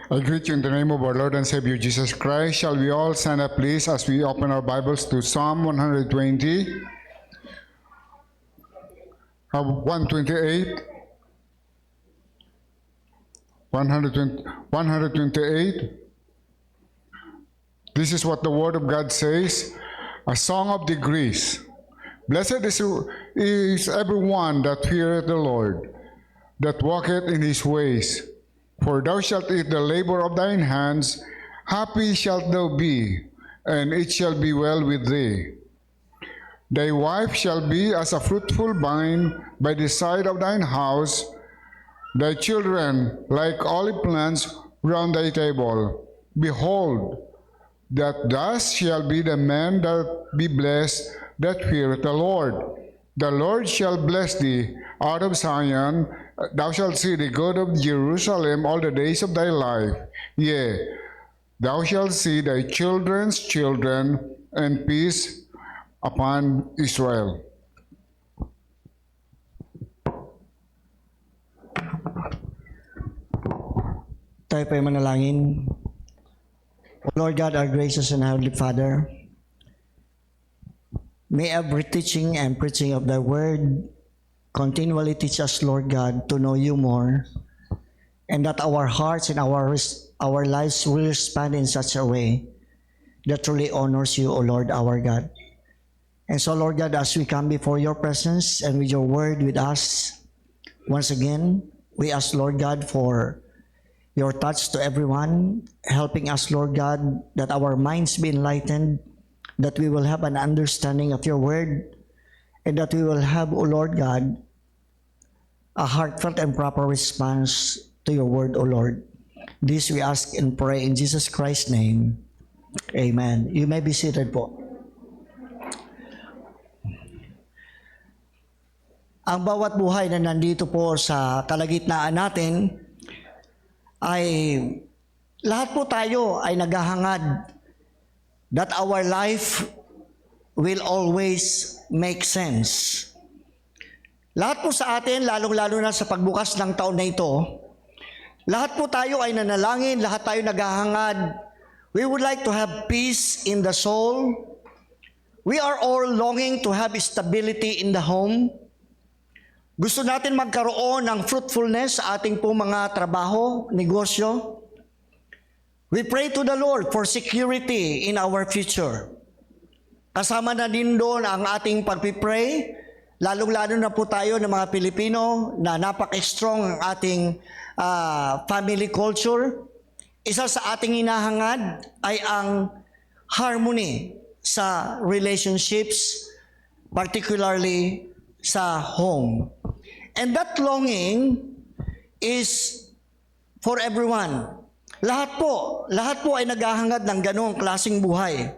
I greet you in the name of our Lord and Savior Jesus Christ. Shall we all stand up, please, as we open our Bibles to Psalm 120, 128, 128. This is what the Word of God says, a song of degrees. Blessed is everyone that feareth the Lord, that walketh in his ways. For thou shalt eat the labor of thine hands, happy shalt thou be, and it shall be well with thee. Thy wife shall be as a fruitful vine by the side of thine house, thy children like olive plants round thy table. Behold, that thus shall be the man that be blessed that feareth the Lord. The Lord shall bless thee out of Zion. Thou shalt see the good of Jerusalem all the days of thy life. Yea, thou shalt see thy children's children, and peace upon Israel. Tayo po'y manalangin. O Lord God, our gracious and Heavenly Father, may every teaching and preaching of thy word continually teach us, Lord God, to know you more, and that our hearts and our lives will respond in such a way that truly honors you, O Lord, our God. And so, Lord God, as we come before your presence and with your word with us, once again, we ask, Lord God, for your touch to everyone, helping us, Lord God, that our minds be enlightened, that we will have an understanding of your word, and that we will have, O Lord God, a heartfelt and proper response to your word, O Lord. This we ask and pray in Jesus Christ's name. Amen. You may be seated po. Ang bawat buhay na nandito po sa kalagitnaan natin ay lahat po tayo ay naghahangad that our life will always make sense. Lahat po sa atin, lalong-lalo na sa pagbukas ng taon na ito, lahat po tayo ay nanalangin, lahat tayo naghahangad. We would like to have peace in the soul. We are all longing to have stability in the home. Gusto natin magkaroon ng fruitfulness sa ating po mga trabaho, negosyo. We pray to the Lord for security in our future. Kasama na din doon ang ating pagpipray, lalong-lalo na po tayo ng mga Pilipino na napak-strong ang ating family culture. Isa sa ating hinahangad ay ang harmony sa relationships, particularly sa home. And that longing is for everyone. Lahat po ay naghahangad ng ganong klaseng buhay.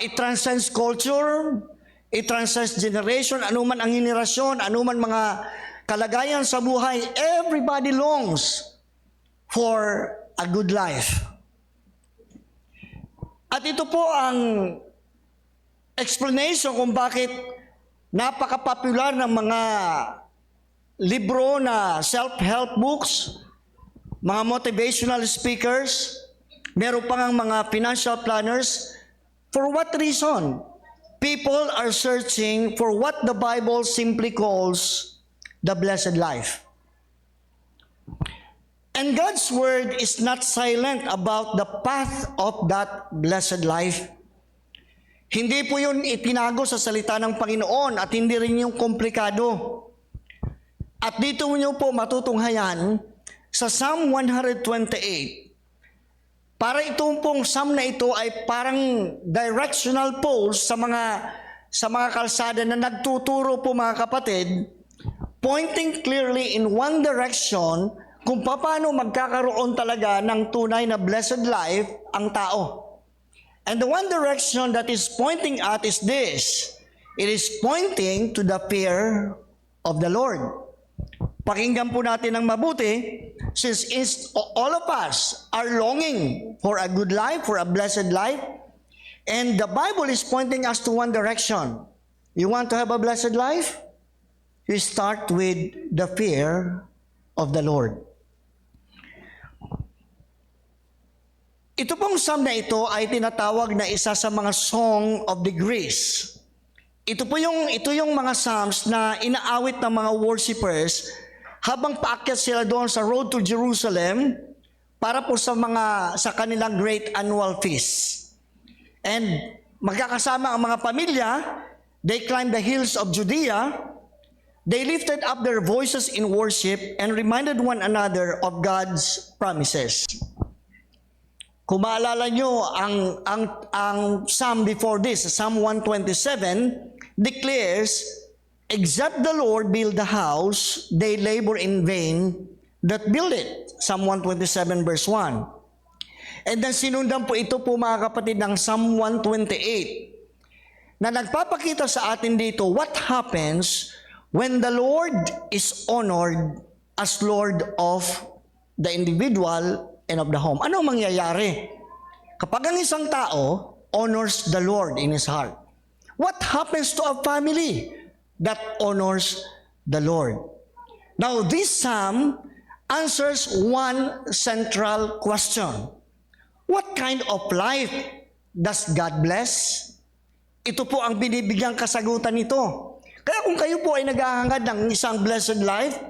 It transcends culture, it transcends generation, anuman ang henerasyon, anuman mga kalagayan sa buhay, everybody longs for a good life. At ito po ang explanation kung bakit napaka-popular ng mga libro na self-help books, mga motivational speakers, meron pa ngang mga financial planners. For what reason? People are searching for what the Bible simply calls the blessed life. And God's word is not silent about the path of that blessed life. Hindi po yun itinago sa salita ng Panginoon at hindi rin yung komplikado. At dito nyo po matutunghayan sa Psalm 128. Para itong pong Psalm na ito ay parang directional poles sa mga kalsada na nagtuturo po mga kapatid, pointing clearly in one direction kung paano magkakaroon talaga ng tunay na blessed life ang tao. And the one direction that is pointing at is this. It is pointing to the fear of the Lord. Pakinggan po natin ng mabuti, since all of us are longing for a good life, for a blessed life, and the Bible is pointing us to one direction. You want to have a blessed life? You start with the fear of the Lord. Ito pong psalm na ito ay tinatawag na isa sa mga Song of the Grace. Ito yung mga psalms na inaawit ng mga worshipers habang paakyat sila doon sa road to Jerusalem para po sa kanilang great annual feast. And magkakasama ang mga pamilya, they climbed the hills of Judea, they lifted up their voices in worship and reminded one another of God's promises. Kung maalala nyo, ang psalm before this, Psalm 127, declares, except the Lord build the house, they labor in vain that build it. Psalm 127 verse 1. And then sinundan po ito po mga kapatid ng Psalm 128 na nagpapakita sa atin dito what happens when the Lord is honored as Lord of the individual and of the home. Ano mangyayari kapag ang isang tao honors the Lord in his heart? What happens to a family that honors the Lord? Now, this psalm answers one central question. What kind of life does God bless? Ito po ang binibigyang kasagutan nito. Kaya kung kayo po ay naghahangad ng isang blessed life,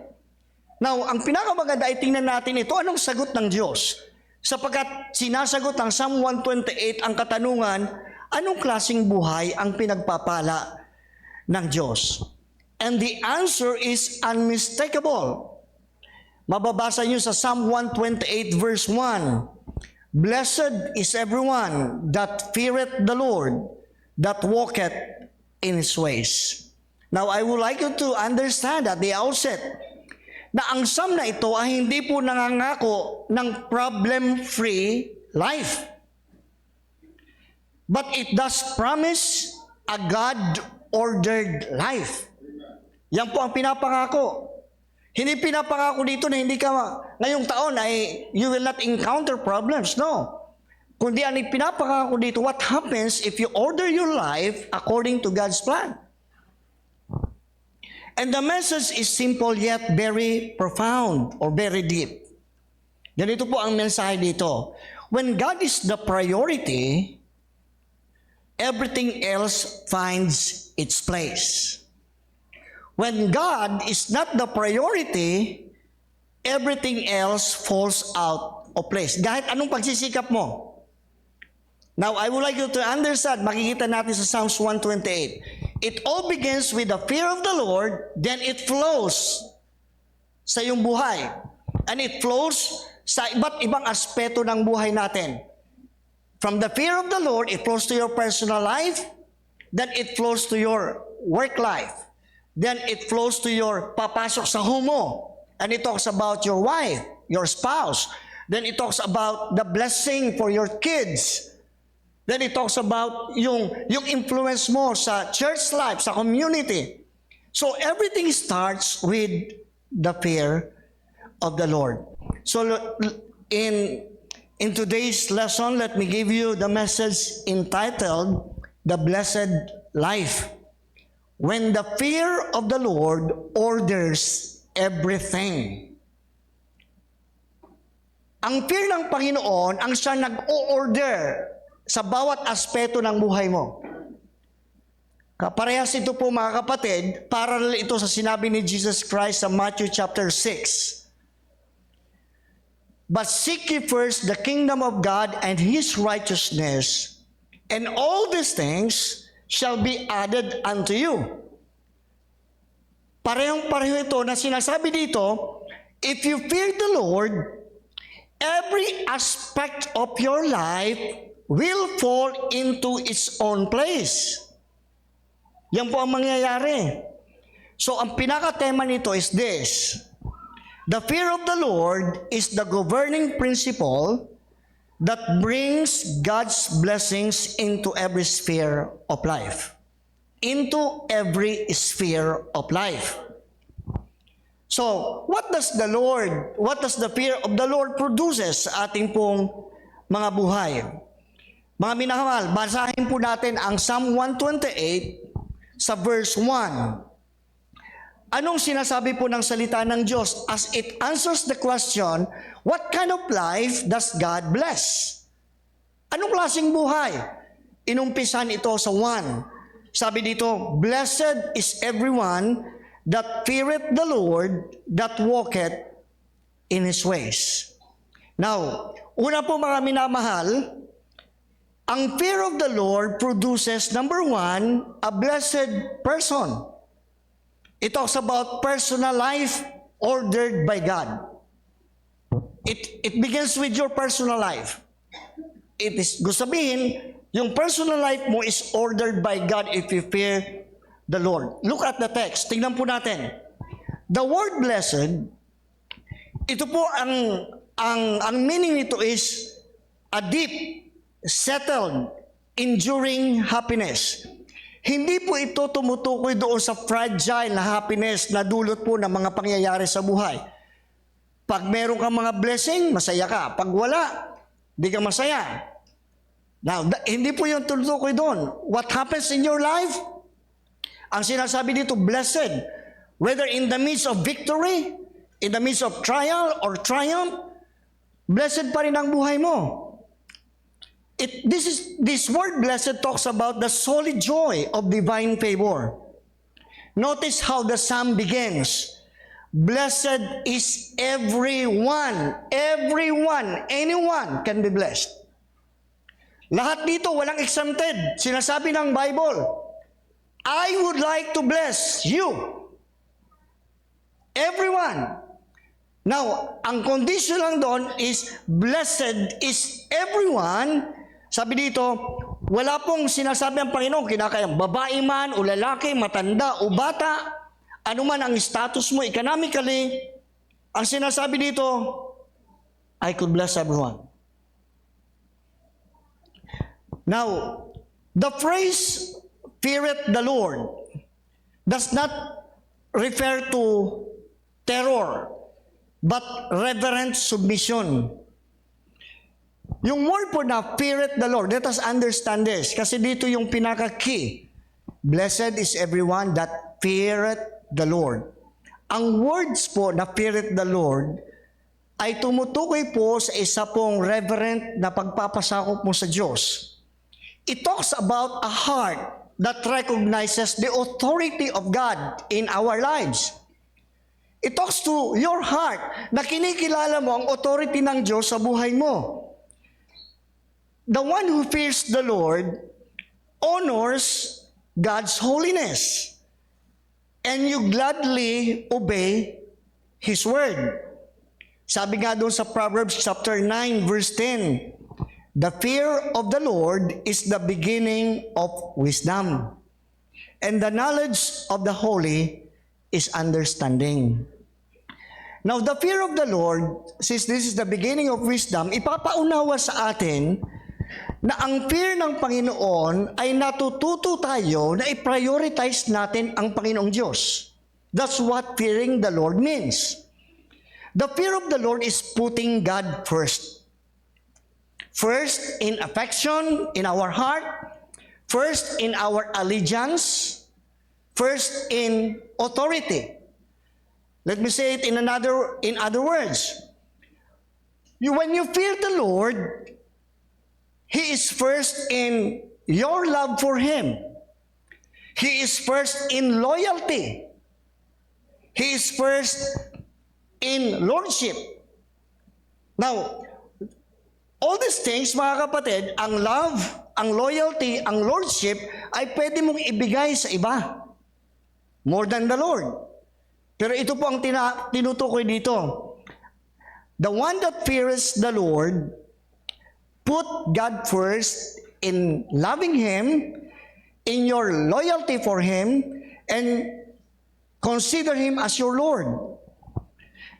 now, ang pinakamaganda ay tingnan natin ito, anong sagot ng Diyos? Sapagkat sinasagot ng Psalm 128 ang katanungan, anong klaseng buhay ang pinagpapala ng Diyos? And the answer is unmistakable. Mababasa niyo sa Psalm 128 verse 1, blessed is everyone that feareth the Lord, that walketh in His ways. Now, I would like you to understand at the outset na ang psalm na ito ay hindi po nangangako ng problem-free life. But it does promise a God-ordered life. Yan po ang pinapangako. Hindi pinapangako dito na hindi ka ngayong taon ay you will not encounter problems. No. Kundi ang pinapangako dito, what happens if you order your life according to God's plan? And the message is simple yet very profound or very deep. Ganito po ang mensahe dito. When God is the priority, everything else finds its place. When God is not the priority, everything else falls out of place. Kahit anong pagsisikap mo. Now, I would like you to understand, makikita natin sa Psalms 128. It all begins with the fear of the Lord, then it flows sa iyong buhay. And it flows sa iba't ibang aspeto ng buhay natin. From the fear of the Lord, it flows to your personal life, then it flows to your work life, then it flows to your papasok sa home mo, and it talks about your wife, your spouse, then it talks about the blessing for your kids, then it talks about yung influence mo sa church life, sa community. So everything starts with the fear of the Lord. So in today's lesson, let me give you the message entitled, The Blessed Life. When the fear of the Lord orders everything. Ang fear ng Panginoon ang siya nag-o-order sa bawat aspeto ng buhay mo. Kaparehas ito po mga kapatid, parallel ito sa sinabi ni Jesus Christ sa Matthew chapter 6. But seek ye first the kingdom of God and His righteousness, and all these things shall be added unto you. Parehong-pareho ito na sinasabi dito, if you fear the Lord, every aspect of your life will fall into its own place. Yan po ang mangyayari. So ang pinaka-tema nito is this. The fear of the Lord is the governing principle that brings God's blessings into every sphere of life. Into every sphere of life. So, what does the fear of the Lord produces sa ating pong mga buhay? Mga minamahal, basahin po natin ang Psalm 128 sa verse 1. Anong sinasabi po ng salita ng Diyos as it answers the question, what kind of life does God bless? Anong klaseng buhay? Inumpisan ito sa 1. Sabi dito, blessed is everyone that feareth the Lord, that walketh in His ways. Now, una po mga minamahal, ang fear of the Lord produces, number 1, a blessed person. It talks about personal life ordered by God. It begins with your personal life. It is, gusto sabihin, yung personal life mo is ordered by God if you fear the Lord. Look at the text. Tingnan po natin. The word blessed, ito po ang meaning nito is a deep, settled, enduring happiness. Hindi po ito tumutukoy doon sa fragile na happiness na dulot po ng mga pangyayari sa buhay. Pag meron kang mga blessing, masaya ka. Pag wala, di ka masaya. Now, hindi po yung tumutukoy doon. What happens in your life? Ang sinasabi dito, blessed. Whether in the midst of victory, in the midst of trial or triumph, blessed pa rin ang buhay mo. This word blessed talks about the solid joy of divine favor. Notice how the psalm begins. Blessed is everyone. Everyone, anyone can be blessed. Lahat dito, walang exempted. Sinasabi ng Bible, I would like to bless you. Everyone. Now, ang condition lang doon is, blessed is everyone. Sabi dito, wala pong sinasabi ang Panginoon, kinakayang babae man o lalaki, matanda o bata, anuman ang status mo economically, ang sinasabi dito, I could bless everyone. Now, the phrase, feareth the Lord, does not refer to terror, but reverent submission. Yung word po na feareth the Lord, let us understand this, kasi dito yung pinaka-key. Blessed is everyone that feareth the Lord. Ang words po na feareth the Lord ay tumutukoy po sa isa pong reverent na pagpapasakop mo sa Diyos. It talks about a heart that recognizes the authority of God in our lives. It talks to your heart na kinikilala mo ang authority ng Diyos sa buhay mo. The one who fears the Lord honors God's holiness, and you gladly obey His word. Sabi nga doon sa Proverbs chapter 9 verse 10, the fear of the Lord is the beginning of wisdom, and the knowledge of the holy is understanding. Now, the fear of the Lord, since this is the beginning of wisdom, ipapaunawa sa atin na ang fear ng Panginoon ay natututo tayo na i-prioritize natin ang Panginoong Diyos. That's what fearing the Lord means. The fear of the Lord is putting God first. First in affection, in our heart. First in our allegiance. First in authority. Let me say it in other words. When you fear the Lord, He is first in your love for Him. He is first in loyalty. He is first in lordship. Now, all these things, mga kapatid, ang love, ang loyalty, ang lordship, ay pwede mong ibigay sa iba. More than the Lord. Pero ito po ang tinutukoy dito. The one that fears the Lord, put God first in loving Him, in your loyalty for Him, and consider Him as your Lord.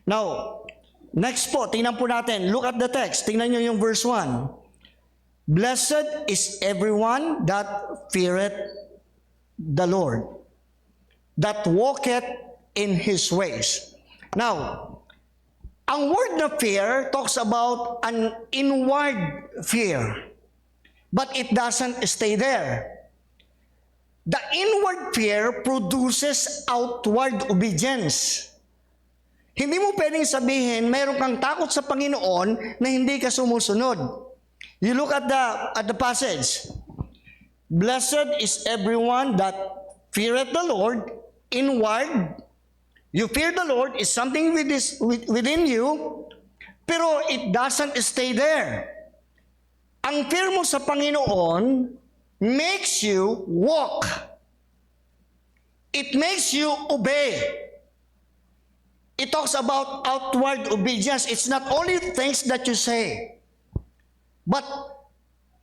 Now, next po, tingnan po natin. Look at the text. Tingnan nyo yung verse 1. Blessed is everyone that feareth the Lord, that walketh in His ways. Now, ang word na fear talks about an inward fear, but it doesn't stay there. The inward fear produces outward obedience. Hindi mo pwedeng sabihin, mayroon kang takot sa Panginoon na hindi ka sumusunod. You look at the passage. Blessed is everyone that feareth the Lord. Inward, you fear the Lord is something within you, pero it doesn't stay there. Ang fear mo sa Panginoon makes you walk. It makes you obey. It talks about outward obedience. It's not only things that you say, but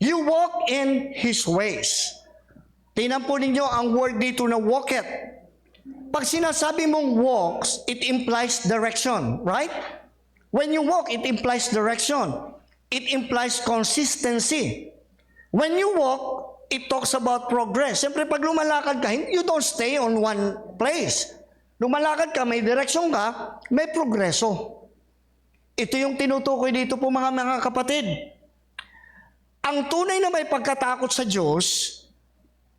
you walk in His ways. Tingnan po ninyo ang word dito na walketh. Pag sinasabi mong walks, it implies direction, right? When you walk, it implies direction. It implies consistency. When you walk, it talks about progress. Siyempre, pag lumalakad ka, you don't stay on one place. Lumalakad ka, may direksyon ka, may progreso. Ito yung tinutukoy dito po mga kapatid. Ang tunay na may pagkatakot sa Diyos,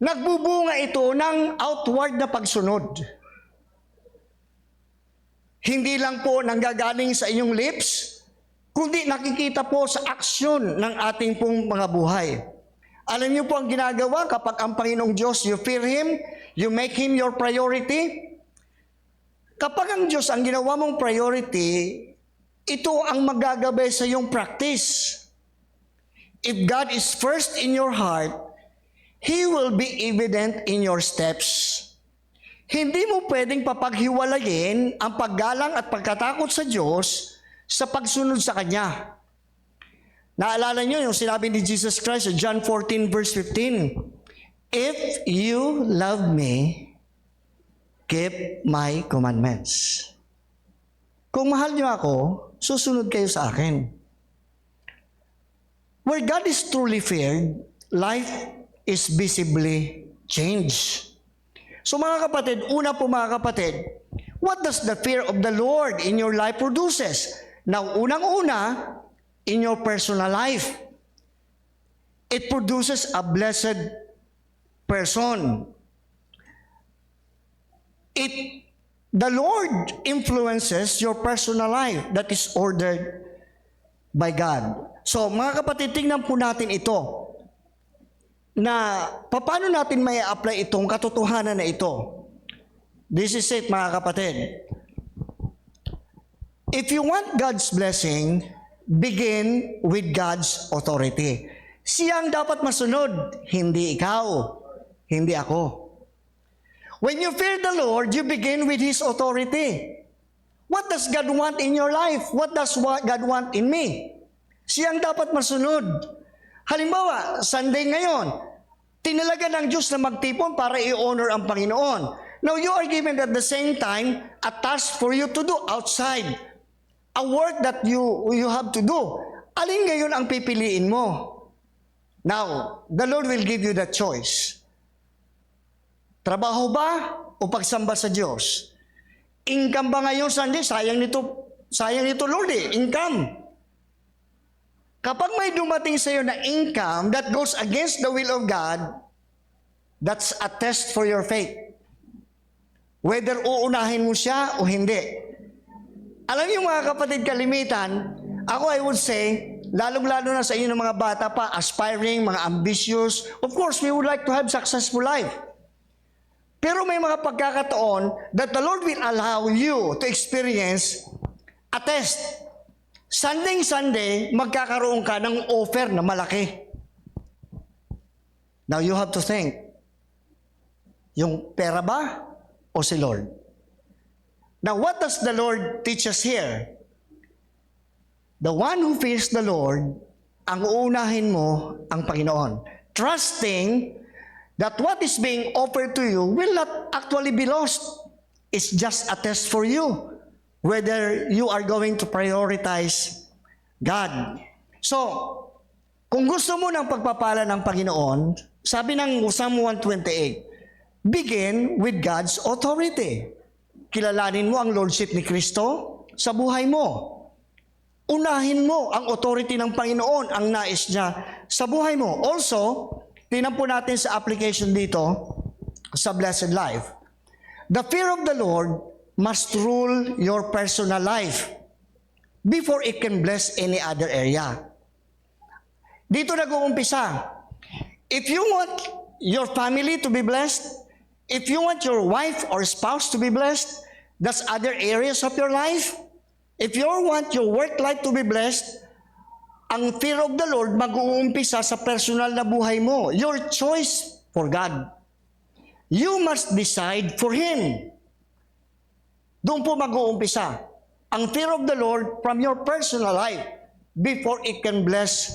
nagbubunga ito ng outward na pagsunod. Hindi lang po nanggagaling sa inyong lips, kundi nakikita po sa aksyon ng ating pong mga buhay. Alam niyo po ang ginagawa kapag ang Panginoong Diyos, you fear Him, you make Him your priority. Kapag ang Diyos ang ginawa mong priority, ito ang magagabay sa iyong practice. If God is first in your heart, He will be evident in your steps. Hindi mo pwedeng papaghiwalayin ang paggalang at pagkatakot sa Diyos sa pagsunod sa Kanya. Naalala niyo yung sinabi ni Jesus Christ sa John 14 verse 15, "If you love me, keep my commandments." Kung mahal niyo ako, susunod kayo sa akin. Where God is truly feared, life is visibly changed. So mga kapatid, una po mga kapatid, what does the fear of the Lord in your life produces? Now, unang-una, in your personal life, it produces a blessed person. The Lord influences your personal life that is ordered by God. So mga kapatid, tingnan po natin ito, na paano natin may apply itong katotohanan na ito. This is it mga kapatid. If you want God's blessing, begin with God's authority. Siya ang dapat masunod, hindi ikaw, hindi ako. When you fear the Lord, you begin with His authority. What does God want in your life? What does God want in me? Siya ang dapat masunod. Halimbawa, Sunday ngayon, tinalaga ng Diyos na magtipon para i-honor ang Panginoon. Now, you are given at the same time a task for you to do outside. A work that you have to do. Alin ngayon ang pipiliin mo? Now, the Lord will give you the choice. Trabaho ba o pagsamba sa Diyos? Income ba ngayon Sunday? Sayang nito Lord income. Kapag may dumating sa iyo na income that goes against the will of God, that's a test for your faith. Whether uunahin mo siya o hindi. Alam niyo mga kapatid, kalimitan, ako I would say, lalong-lalo na sa inyo ng mga bata pa, aspiring, mga ambitious, of course, we would like to have successful life. Pero may mga pagkakataon that the Lord will allow you to experience a test. Sunday, magkakaroon ka ng offer na malaki. Now, you have to think, yung pera ba o si Lord? Now, what does the Lord teach us here? The one who fears the Lord, ang uunahin mo ang Panginoon. Trusting that what is being offered to you will not actually be lost. It's just a test for you. Whether you are going to prioritize God. So, kung gusto mo ng pagpapala ng Panginoon, sabi ng Psalm 128, begin with God's authority. Kilalanin mo ang Lordship ni Kristo sa buhay mo. Unahin mo ang authority ng Panginoon, ang nais niya sa buhay mo. Also, tingnan po natin sa application dito sa blessed life. The fear of the Lord must rule your personal life before it can bless any other area. Dito nag-uumpisa. If you want your family to be blessed, if you want your wife or spouse to be blessed, that's other areas of your life. If you want your work life to be blessed, ang fear of the Lord mag-uumpisa sa personal na buhay mo. Your choice for God. You must decide for Him. Doon po mag-uumpisa. Ang fear of the Lord from your personal life before it can bless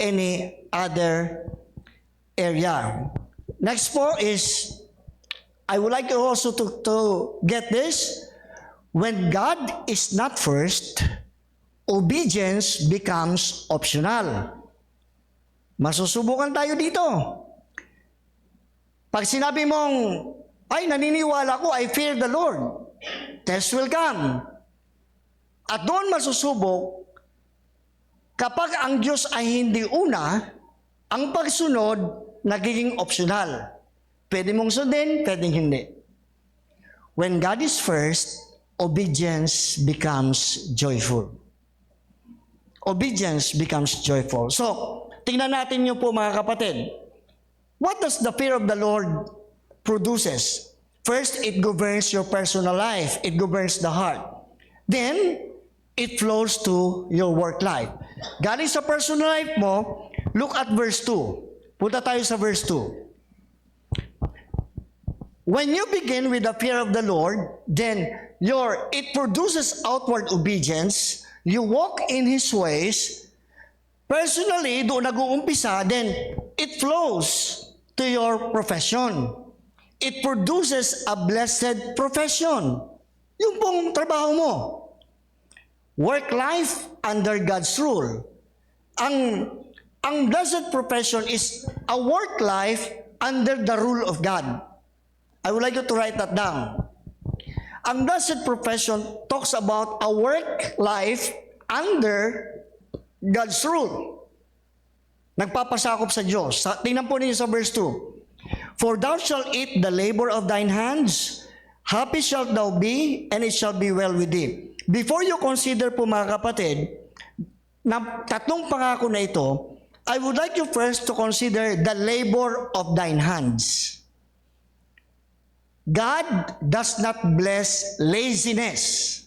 any other area. Next po is, I would like you also to get this. When God is not first, obedience becomes optional. Masusubukan tayo dito. Pag sinabi mong, ay, naniniwala ko, I fear the Lord, test will come. At doon masusubok, kapag ang Diyos ay hindi una, ang pagsunod, nagiging optional. Pwede mong sundin, pwedeng hindi. When God is first, obedience becomes joyful. Obedience becomes joyful. So, tingnan natin niyo po mga kapatid. What does the fear of the Lord produces? First, it governs your personal life. It governs the heart. Then, it flows to your work life. Galing sa personal life mo, look at verse 2. Punta tayo sa verse 2. When you begin with the fear of the Lord, then it produces outward obedience. You walk in His ways. Personally, doon nag-uumpisa, then it flows to your profession. It produces a blessed profession. Yung pong trabaho mo. Work life under God's rule. Ang blessed profession is a work life under the rule of God. I would like you to write that down. Ang blessed profession talks about a work life under God's rule. Nagpapasakop sa Diyos. Tingnan po ninyo sa verse 2. For thou shalt eat the labor of thine hands, happy shalt thou be, and it shall be well with thee. Before you consider po mga kapatid, na tatlong pangako na ito, I would like you first to consider the labor of thine hands. God does not bless laziness,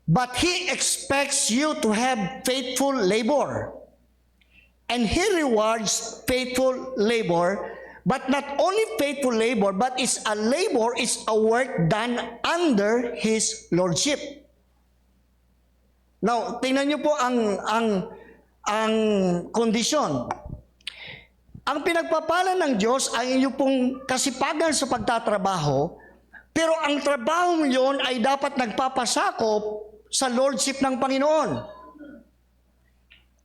but He expects you to have faithful labor. And He rewards faithful labor, but not only faithful labor, but it's a work done under His Lordship. Now, tingnan niyo po ang kondisyon. Ang pinagpapala ng Diyos ay inyong pong kasipagan sa pagtatrabaho, pero ang trabaho yon ay dapat nagpapasakop sa Lordship ng Panginoon.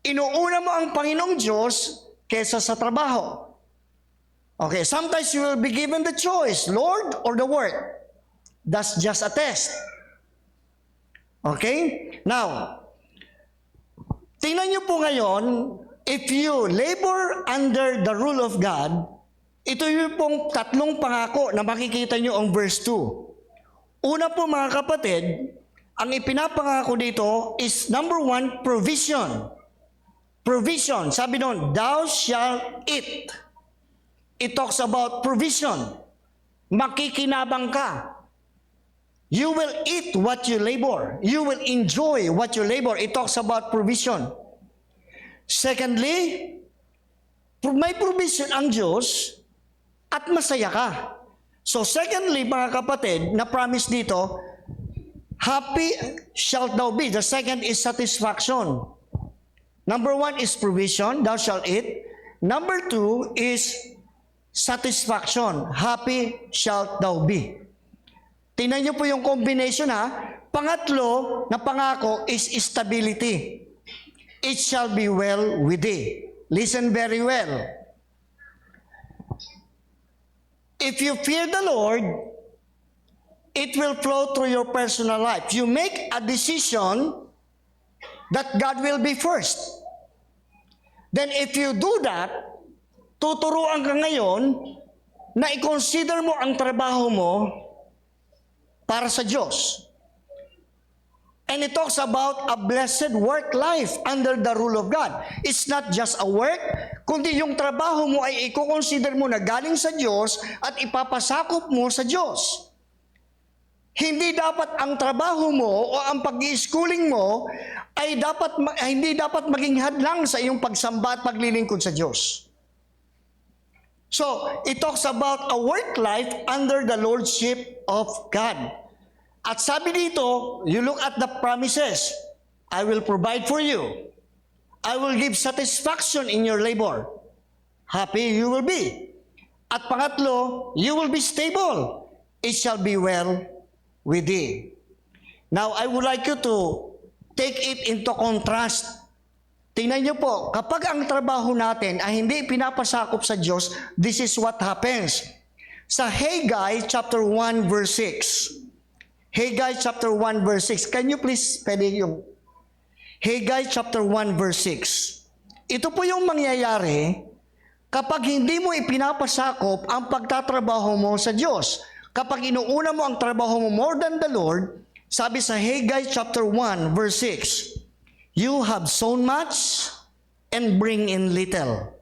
Inuuna mo ang Panginoong Diyos kesa sa trabaho. Okay, sometimes you will be given the choice, Lord or the work. That's just a test. Okay? Now, tingnan niyo po ngayon, if you labor under the rule of God, ito yung pong tatlong pangako na makikita nyo ang verse 2. Una po mga kapatid, ang ipinapangako dito is number 1, provision. Provision. Sabi doon, thou shalt eat. It talks about provision. Makikinabang ka. You will eat what you labor. You will enjoy what you labor. It talks about provision. Secondly, may provision ang Diyos at masaya ka. So secondly, mga kapatid, na promise dito, happy shalt thou be. The second is satisfaction. Number 1 is provision, thou shalt eat. Number 2 is satisfaction, happy shalt thou be. Tingnan niyo po yung combination ha. Pangatlo na pangako is stability. It shall be well with thee. Listen very well. If you fear the Lord, it will flow through your personal life. You make a decision that God will be first. Then if you do that, tuturuan ka ngayon na i-consider mo ang trabaho mo para sa Diyos. And it talks about a blessed work life under the rule of God. It's not just a work, kundi yung trabaho mo ay i-consider mo na galing sa Diyos at ipapasakop mo sa Diyos. Hindi dapat ang trabaho mo o ang pag-i-schooling mo ay hindi dapat maging hadlang sa iyong pagsamba at paglilingkod sa Diyos. So, it talks about a work life under the lordship of God. At sabi dito, you look at the promises. I will provide for you. I will give satisfaction in your labor. Happy you will be. At pangatlo, you will be stable. It shall be well with thee. Now, I would like you to take it into contrast. Tingnan niyo po, kapag ang trabaho natin ay hindi pinapasakop sa Diyos, this is what happens. Sa Haggai chapter 1 verse 6. Haggai chapter 1 verse 6. Can you please pwede yung Haggai chapter 1 verse 6. Ito po yung mangyayari kapag hindi mo ipinapasakop ang pagtatrabaho mo sa Diyos. Kapag inuuna mo ang trabaho mo more than the Lord, sabi sa Haggai chapter 1 verse 6, you have sown much and bring in little.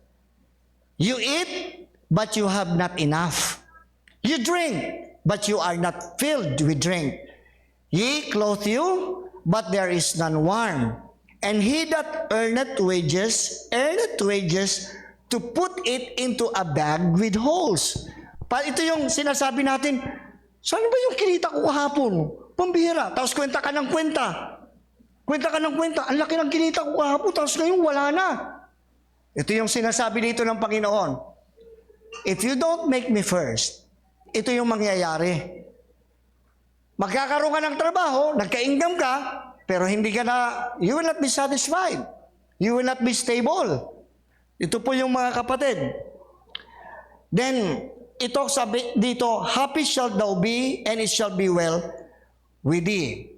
You eat, but you have not enough. You drink, but you are not filled with drink. Ye clothe you, but there is none warm. And he that earneth wages to put it into a bag with holes. Ito yung sinasabi natin, saan ba yung kinita ko kahapon? Pambihira. Tapos kwenta ka ng kwenta. Kwenta ka ng kwenta. Ang laki ng kinita ko kahapon, tapos ngayon wala na. Ito yung sinasabi dito ng Panginoon. If you don't make me first, ito yung mangyayari. Magkakaroon ka ng trabaho, nagka-income ka, pero hindi ka na, you will not be satisfied. You will not be stable. Ito po yung mga kapatid. Then, ito sabi dito, happy shalt thou be, and it shall be well with thee.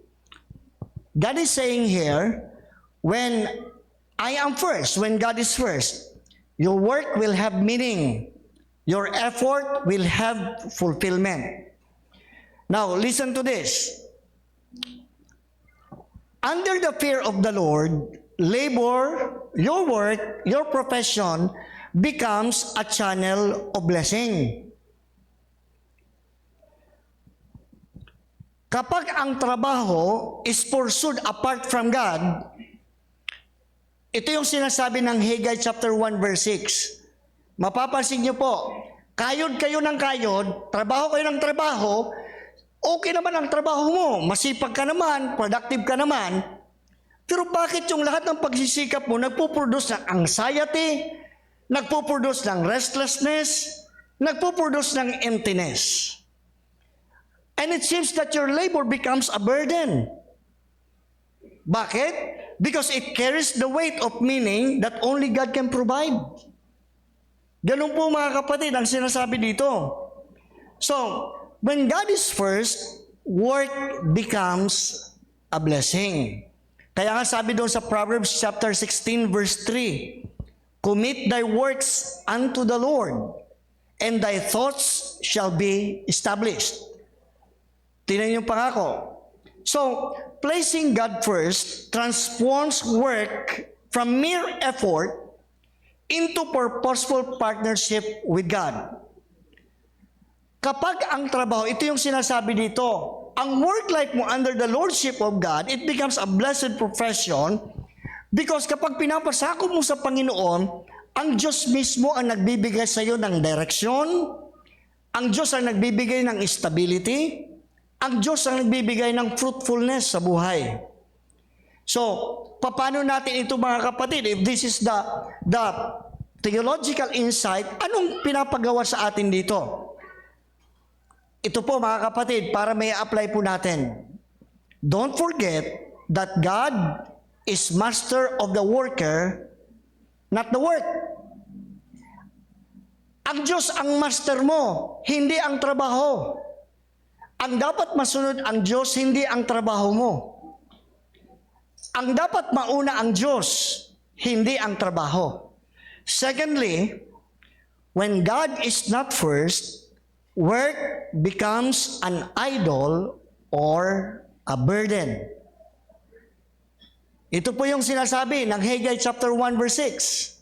God is saying here, when I am first, when God is first, your work will have meaning. Your effort will have fulfillment. Now, listen to this. Under the fear of the Lord, labor, your work, your profession becomes a channel of blessing. Kapag ang trabaho is pursued apart from God, ito yung sinasabi ng Haggai chapter 1 verse 6. Mapapansin niyo po, kayod kayo ng kayod, trabaho kayo ng trabaho, okay naman ang trabaho mo, masipag ka naman, productive ka naman, pero bakit yung lahat ng pagsisikap mo nagpo-produce ng anxiety, nagpo-produce ng restlessness, nagpo-produce ng emptiness? And it seems that your labor becomes a burden. Bakit? Because it carries the weight of meaning that only God can provide. Ganun po mga kapatid ang sinasabi dito. So, when God is first, work becomes a blessing. Kaya nga sabi doon sa Proverbs chapter 16 verse 3, commit thy works unto the Lord, and thy thoughts shall be established. Tingnan yung pangako. So, placing God first transforms work from mere effort into purposeful partnership with God. Kapag ang trabaho, ito yung sinasabi dito, ang work life mo under the lordship of God, it becomes a blessed profession because kapag pinapasakop mo sa Panginoon, ang Diyos mismo ang nagbibigay sa iyo ng direksyon, ang Diyos ang nagbibigay ng stability, ang Diyos ang nagbibigay ng fruitfulness sa buhay. So, paano natin ito mga kapatid? If this is the theological insight, anong pinapagawa sa atin dito? Ito po mga kapatid, para may apply po natin. Don't forget that God is master of the worker, not the work. Ang Diyos ang master mo, hindi ang trabaho. Ang dapat masunod ang Diyos, hindi ang trabaho mo. Ang dapat mauna ang Diyos, hindi ang trabaho. Secondly, when God is not first, work becomes an idol or a burden. Ito po yung sinasabi ng Haggai chapter 1 verse 6.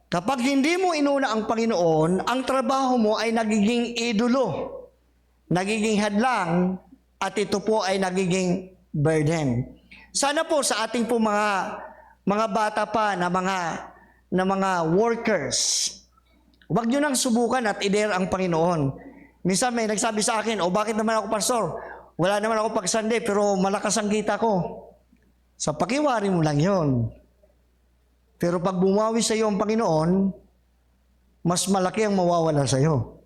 Kapag hindi mo inuna ang Panginoon, ang trabaho mo ay nagiging idolo, nagiging hadlang, at ito po ay nagiging burden. Sana po sa ating po mga bata pa na mga workers, huwag nyo nang subukan at i-dare ang Panginoon. Minsan may nagsabi sa akin, bakit naman ako pastor? Wala naman ako pag Sunday, pero malakas ang kita ko. Sa pakiwari mo lang yon. Pero pag bumawi sa iyo ang Panginoon, mas malaki ang mawawala sa iyo.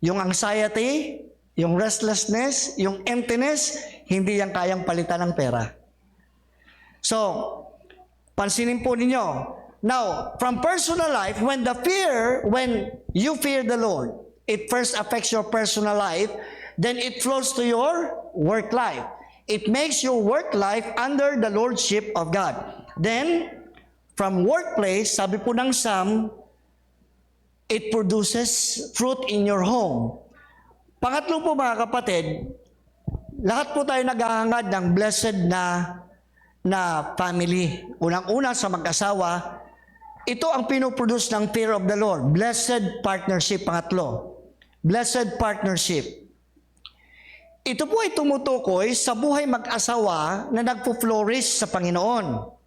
Yung anxiety, yung restlessness, yung emptiness, hindi yan kayang palitan ng pera. So, pansinin po ninyo. Now, from personal life, when you fear the Lord, it first affects your personal life, then it flows to your work life. It makes your work life under the lordship of God. Then, from workplace, sabi po ng Psalm, it produces fruit in your home. Pangatlo po mga kapatid, lahat po tayo naghahangad ng blessed na family. Unang-una sa mag-asawa, ito ang pinoproduce ng fear of the Lord. Blessed partnership, pangatlo. Blessed partnership. Ito po ay tumutukoy sa buhay mag-asawa na nagpo-flourish sa Panginoon.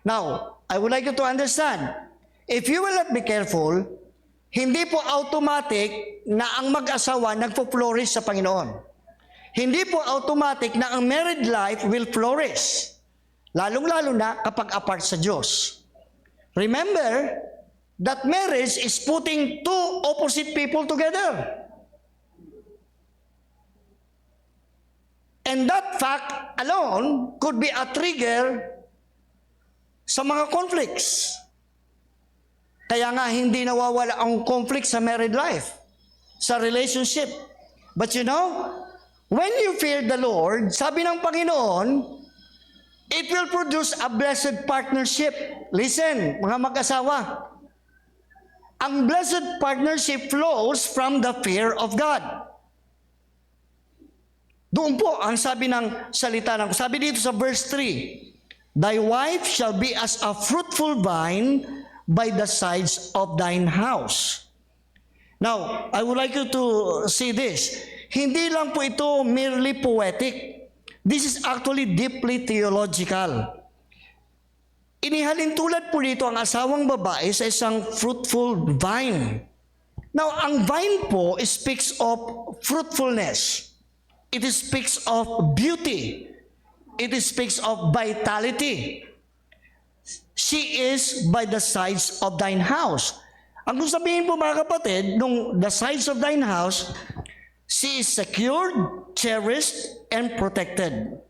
Now, I would like you to understand, if you will not be careful, hindi po automatic na ang mag-asawa nagpo-flourish sa Panginoon. Hindi po automatic na ang married life will flourish. Lalong-lalo na kapag apart sa Diyos. Remember that marriage is putting two opposite people together. And that fact alone could be a trigger sa mga conflicts. Kaya nga hindi nawawala ang conflict sa married life, sa relationship. But you know, when you fear the Lord, sabi ng Panginoon, it will produce a blessed partnership. Listen, mga mag-asawa. Ang blessed partnership flows from the fear of God. Doon po ang sabi ng salita ng, sabi dito sa verse 3, thy wife shall be as a fruitful vine by the sides of thine house. Now, I would like you to see this. Hindi lang po ito merely poetic. This is actually deeply theological. Inihalin tulad po dito ang asawang babae sa isang fruitful vine. Now, ang vine po speaks of fruitfulness. It speaks of beauty. It speaks of vitality. She is by the sides of thine house. Ang gusto sabihin po mga kapatid, nung the sides of thine house, she is secured, cherished, and protected.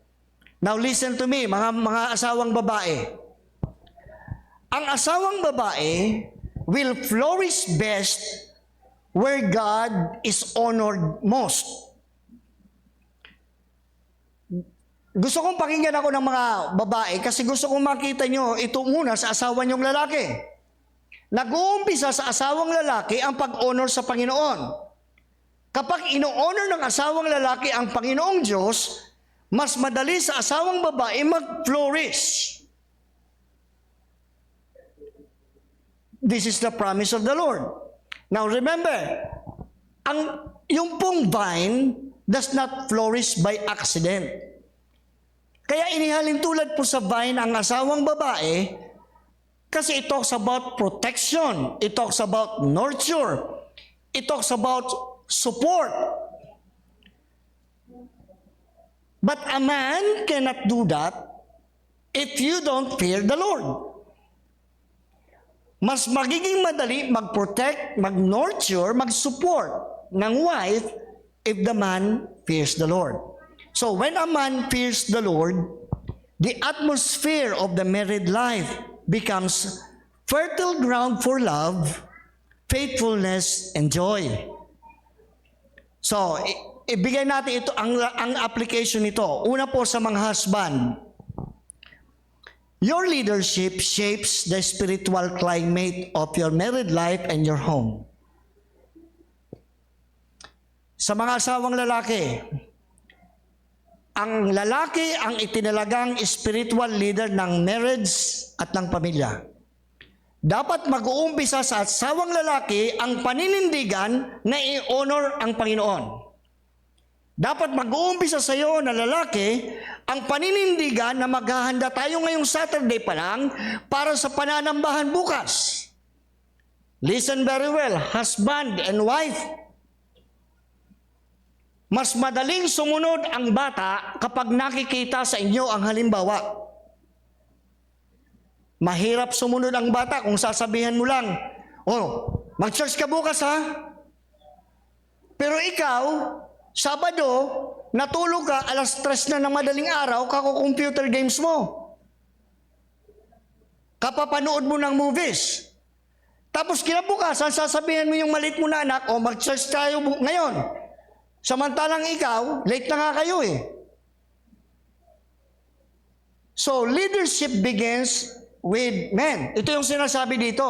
Now listen to me, mga asawang babae. Ang asawang babae will flourish best where God is honored most. Gusto kong pakinggan ako ng mga babae kasi gusto kong makita nyo ito muna sa asawa nyong lalaki. Nag-uumpisa sa asawang lalaki ang pag-honor sa Panginoon. Kapag ino-honor ng asawang lalaki ang Panginoong Diyos, mas madali sa asawang babae mag-flourish. This is the promise of the Lord. Now remember, yung pong vine does not flourish by accident. Kaya inihalin tulad po sa vine ang asawang babae kasi it talks about protection, it talks about nurture, it talks about support. But a man cannot do that if you don't fear the Lord. Mas magiging madali mag-protect, mag-nurture, mag-support ng wife if the man fears the Lord. So when a man fears the Lord, the atmosphere of the married life becomes fertile ground for love, faithfulness, and joy. So, ibigay natin ito ang application nito. Una po sa mga husband. Your leadership shapes the spiritual climate of your married life and your home. Sa mga asawang lalaki, ang lalaki ang itinalagang spiritual leader ng marriage at ng pamilya. Dapat mag-uumpisa sa asawang lalaki ang paninindigan na i-honor ang Panginoon. Dapat mag-uumpisa sa iyo na lalaki ang paninindigan na maghahanda tayo ngayong Saturday pa lang para sa pananambahan bukas. Listen very well, husband and wife. Mas madaling sumunod ang bata kapag nakikita sa inyo ang halimbawa. Mahirap sumunod ang bata kung sasabihan mo lang, "Oh, mag-church ka bukas ha?" Pero ikaw, Sabado, natulog ka, 3:00 na ng madaling araw, kako-computer games mo. Kapapanood mo ng movies. Tapos kinabukasan, sasabihin mo yung maliit mo na anak, "Oh, mag-church tayo ngayon." Samantalang ikaw, late na nga kayo eh. So, leadership begins with men. Ito yung sinasabi dito.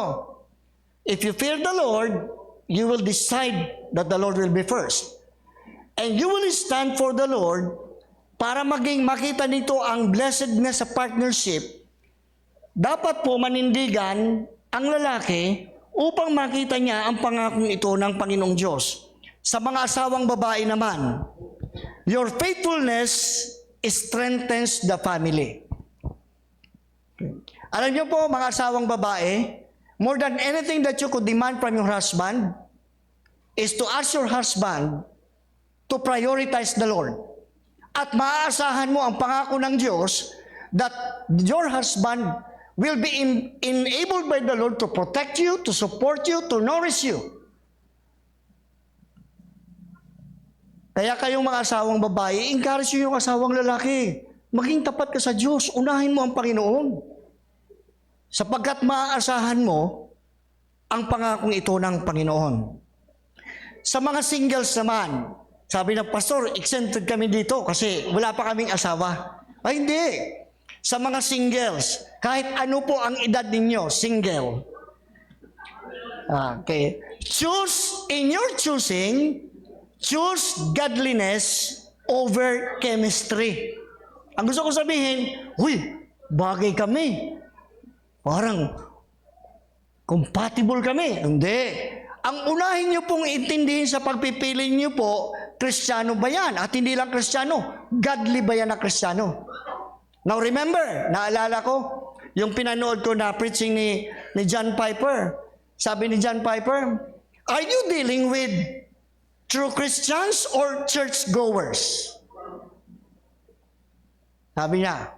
If you fear the Lord, you will decide that the Lord will be first. And you will stand for the Lord para makita nito ang blessedness sa partnership. Dapat po manindigan ang lalaki upang makita niya ang pangakong ito ng Panginoong Diyos. Sa mga asawang babae naman, your faithfulness strengthens the family. Alam niyo po, mga asawang babae, more than anything that you could demand from your husband is to ask your husband to prioritize the Lord. At maaasahan mo ang pangako ng Diyos that your husband will be enabled by the Lord to protect you, to support you, to nourish you. Kaya kayong mga asawang babae, encourage nyo yung asawang lalaki. Maging tapat ka sa Diyos. Unahin mo ang Panginoon. Sapagkat maaasahan mo ang pangakong ito ng Panginoon. Sa mga singles naman, sabi ng pastor, exempted kami dito kasi wala pa kaming asawa. Ay hindi. Sa mga singles, kahit ano po ang edad ninyo, single. Okay. In your choosing, choose godliness over chemistry. Ang gusto ko sabihin, bagay kami. Parang compatible kami. Hindi. Ang unahin nyo pong intindihin sa pagpipili nyo po, Kristiyano ba yan? At hindi lang Kristiyano, godly ba yan na Kristiyano? Now remember, naalala ko, yung pinanood ko na preaching ni John Piper. Sabi ni John Piper, are you dealing with true Christians or church-goers? Sabi niya.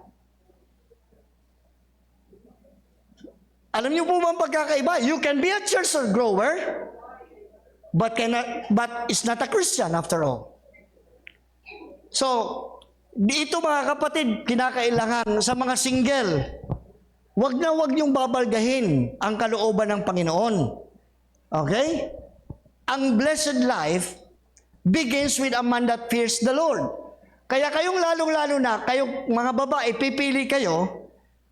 Alam niyo po ba ang pagkakaiba? You can be a church-goer, but is not a Christian after all. So, dito mga kapatid, kinakailangan sa mga single, wag niyong babalgahin ang kalooban ng Panginoon. Okay? Ang blessed life begins with a man that fears the Lord. Kaya kayong lalong-lalo na, kayong mga babae, pipili kayo,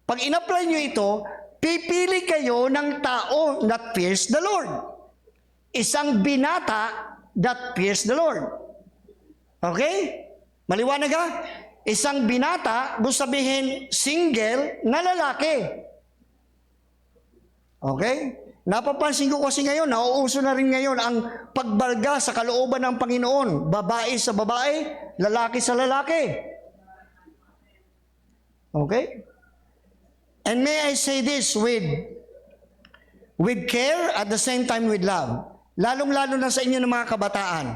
pag in-apply nyo ito, pipili kayo ng tao that fears the Lord. Isang binata that fears the Lord. Okay? Maliwanag ka? Isang binata, gusto sabihin, single na lalaki. Okay? Napapansin ko kasi ngayon, nauuso na rin ngayon ang pagbalga sa kalooban ng Panginoon. Babae sa babae, lalaki sa lalaki. Okay? And may I say this with care at the same time with love. Lalong-lalo na sa inyo ng mga kabataan.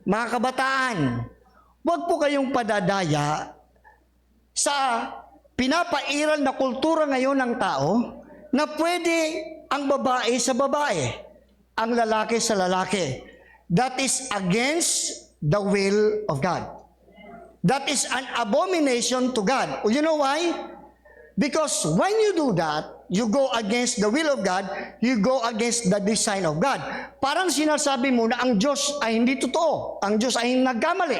Mga kabataan, huwag po kayong padadaya sa pinapairal na kultura ngayon ng tao na pwede ang babae sa babae, ang lalaki sa lalaki. That is against the will of God. That is an abomination to God. You know why? Because when you do that, you go against the will of God, you go against the design of God. Parang sinasabi mo na ang Diyos ay hindi totoo. Ang Diyos ay nagkamali.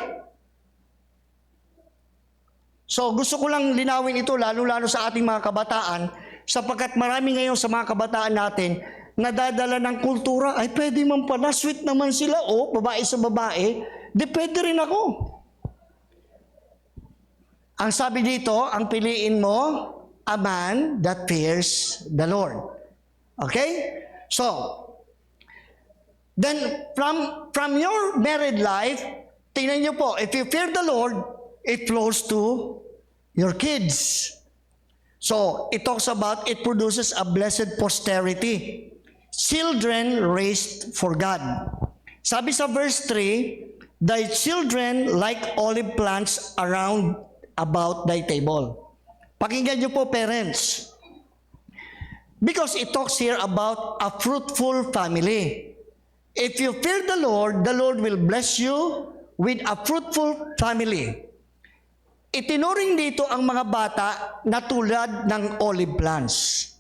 So gusto ko lang linawin ito, lalo-lalo sa ating mga kabataan, sapagkat marami ngayon sa mga kabataan natin nadadala ng kultura, ay pwede man pala, sweet naman sila, babae sa babae, di pwede rin ako. Ang sabi dito, ang piliin mo, a man that fears the Lord. Okay? So, then from your married life, tingnan niyo po, if you fear the Lord, it flows to your kids. So, it talks about, it produces a blessed posterity. Children raised for God. Sabi sa verse 3, thy children like olive plants around about thy table. Pakinggan niyo po, parents. Because it talks here about a fruitful family. If you fear the Lord will bless you with a fruitful family. Itinuring dito ang mga bata na tulad ng olive plants.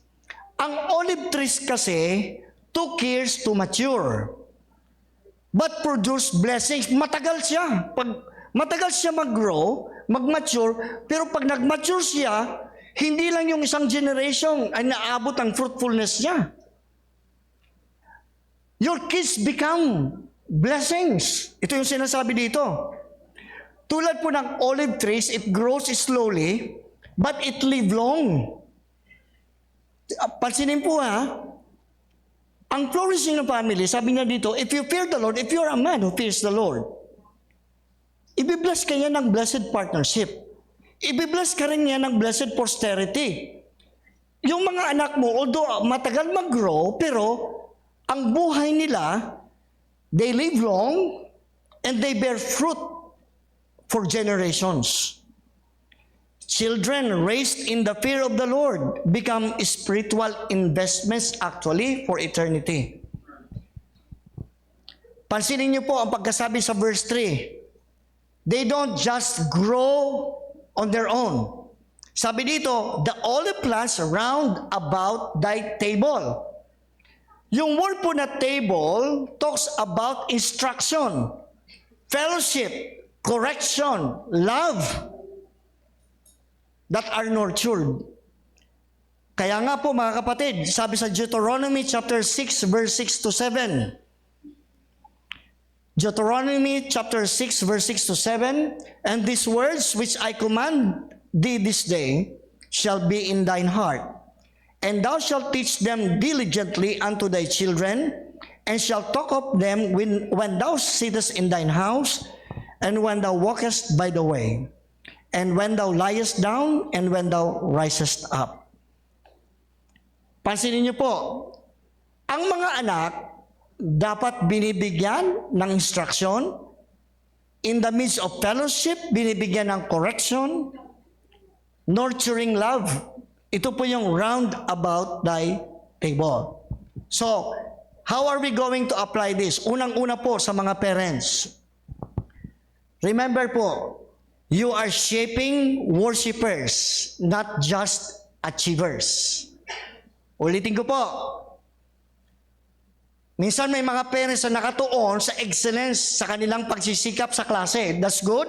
Ang olive trees kasi took years to mature, but produce blessings. Matagal siya. Matagal siya mag-grow, mag-mature, pero pag nag-mature siya, hindi lang yung isang generation ay naabot ang fruitfulness niya. Your kids become blessings. Ito yung sinasabi dito. Tulad po ng olive trees, it grows slowly, but it live long. Pansinin po ang flourishing ng family, sabi niya dito, if you fear the Lord, if you're a man who fears the Lord, ibibless ka niya ng blessed partnership. Ibibless ka rin niya ng blessed posterity. Yung mga anak mo, although matagal mag-grow, pero ang buhay nila, they live long and they bear fruit for generations. Children raised in the fear of the Lord become spiritual investments actually for eternity. Pansinin niyo po ang pagkasabi sa verse 3. They don't just grow on their own. Sabi dito, the olive plants round about thy table. Yung word po na table talks about instruction, fellowship, correction, love that are nurtured. Kaya nga po mga kapatid, sabi sa Deuteronomy chapter 6 verse 6 to 7. Deuteronomy chapter 6 verse 6 to 7, and these words which I command thee this day shall be in thine heart, and thou shalt teach them diligently unto thy children, and shalt talk of them when thou sittest in thine house, and when thou walkest by the way, and when thou liest down, and when thou risest up. Pansinin niyo po, ang mga anak dapat binibigyan ng instruction, in the midst of fellowship, binibigyan ng correction, nurturing love. Ito po yung round about thy table. So, how are we going to apply this? Unang-una po sa mga parents. Remember po, you are shaping worshipers, not just achievers. Ulitin ko po. Minsan may mga parents na nakatuon sa excellence sa kanilang pagsisikap sa klase. That's good.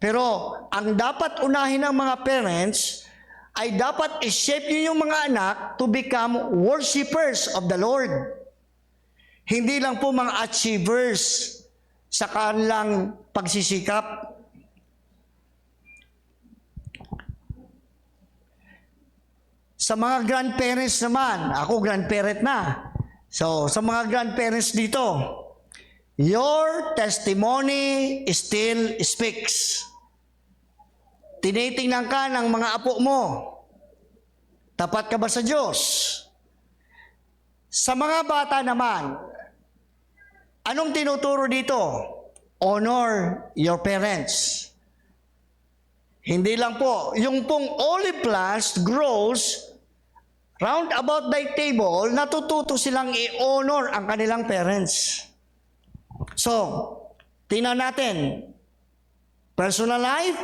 Pero ang dapat unahin ng mga parents ay dapat i-shape niyo yung mga anak to become worshipers of the Lord. Hindi lang po mga achievers sa kanilang pagsisikap. Sa mga grandparents naman, ako grandparent na. So, sa mga grandparents dito, your testimony still speaks. Tinitingnan ka ng mga apo mo. Tapat ka ba sa Diyos? Sa mga bata naman, anong tinuturo dito? Honor your parents. Hindi lang po, yung pong olive plants grows round about thy table, natututo silang i-honor ang kanilang parents. So, tingnan natin, personal life,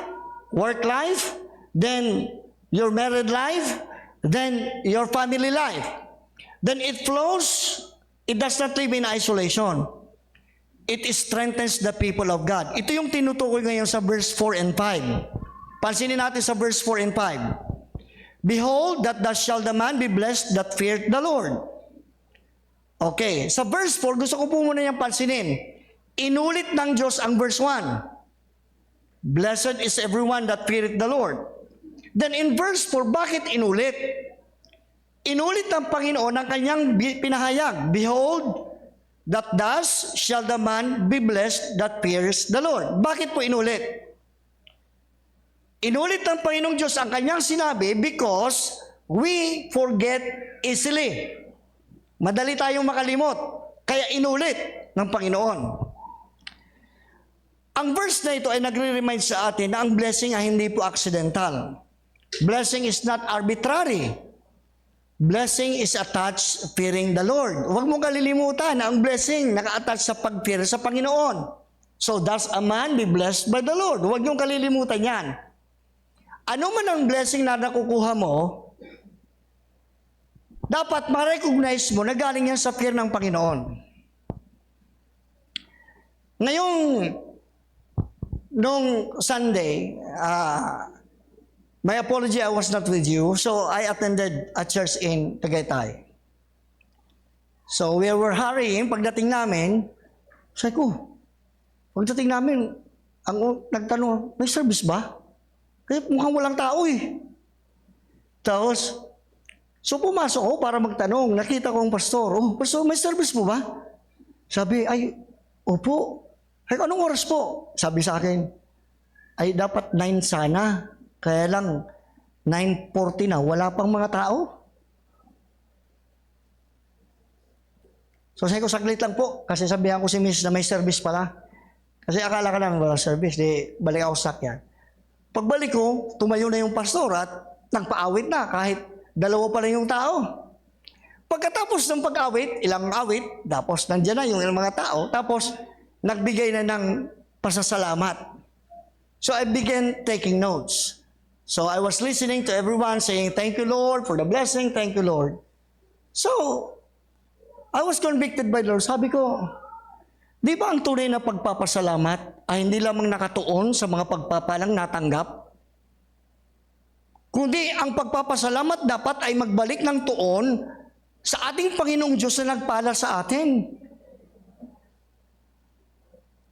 work life, then your married life, then your family life. Then it flows, it does not live in isolation. It strengthens the people of God. Ito yung tinutukoy ngayon sa verse 4 and 5. Pansinin natin sa verse 4 and 5. Behold, that thus shall the man be blessed that feared the Lord. Okay, sa verse 4, gusto ko po muna yung pansinin. Inulit ng Diyos ang verse 1. Blessed is everyone that feareth the Lord. Then in verse 4, bakit inulit? Inulit ng Panginoon ang kanyang pinahayag. Behold, that thus shall the man be blessed that fears the Lord. Bakit po inulit? Inulit ng Panginoong Diyos ang kanyang sinabi because we forget easily. Madali tayong makalimot. Kaya inulit ng Panginoon. Ang verse na ito ay nagre-remind sa atin na ang blessing ay hindi po accidental. Blessing is not arbitrary. Blessing is attached fearing the Lord. Huwag mong kalilimutan na ang blessing naka-attach sa pag-fear sa Panginoon. So does a man be blessed by the Lord? Huwag niyong kalilimutan yan. Ano man ang blessing na nakukuha mo, dapat ma-recognize mo na galing yan sa fear ng Panginoon. Ngayong, nung Sunday, my apology, I was not with you, so I attended a church in Tagaytay. So we were hurrying, pagdating namin, sabi ko, pagdating namin, nagtanong, may service ba? Kaya mukhang walang tao eh. Tapos, so pumasok ako para magtanong. Nakita ko ang pastor. Oh, pastor, may service po ba? Sabi, ay, opo. Ay, anong oras po? Sabi sa akin, ay dapat 9 sana. Kaya lang, 9:40 na, wala pang mga tao. So sabi ko, saglit lang po. Kasi sabihan ko si Miss na may service pala. Kasi akala ka lang wala service. Di, balik ako sa sakyan. Pagbalik ko, tumayo na yung pastor at nagpaawit na kahit 2 pa lang yung tao. Pagkatapos ng pag-awit, ilang awit, tapos nandiyan na yung ilang mga tao, tapos nagbigay na ng pasasalamat. So I began taking notes. So I was listening to everyone saying, thank you Lord for the blessing, thank you Lord. So, I was convicted by the Lord. Sabi ko, di ba ang tunay na pagpapasalamat ay hindi lamang nakatuon sa mga pagpapalang natanggap? Kundi ang pagpapasalamat dapat ay magbalik ng tuon sa ating Panginoong Diyos na nagpala sa atin.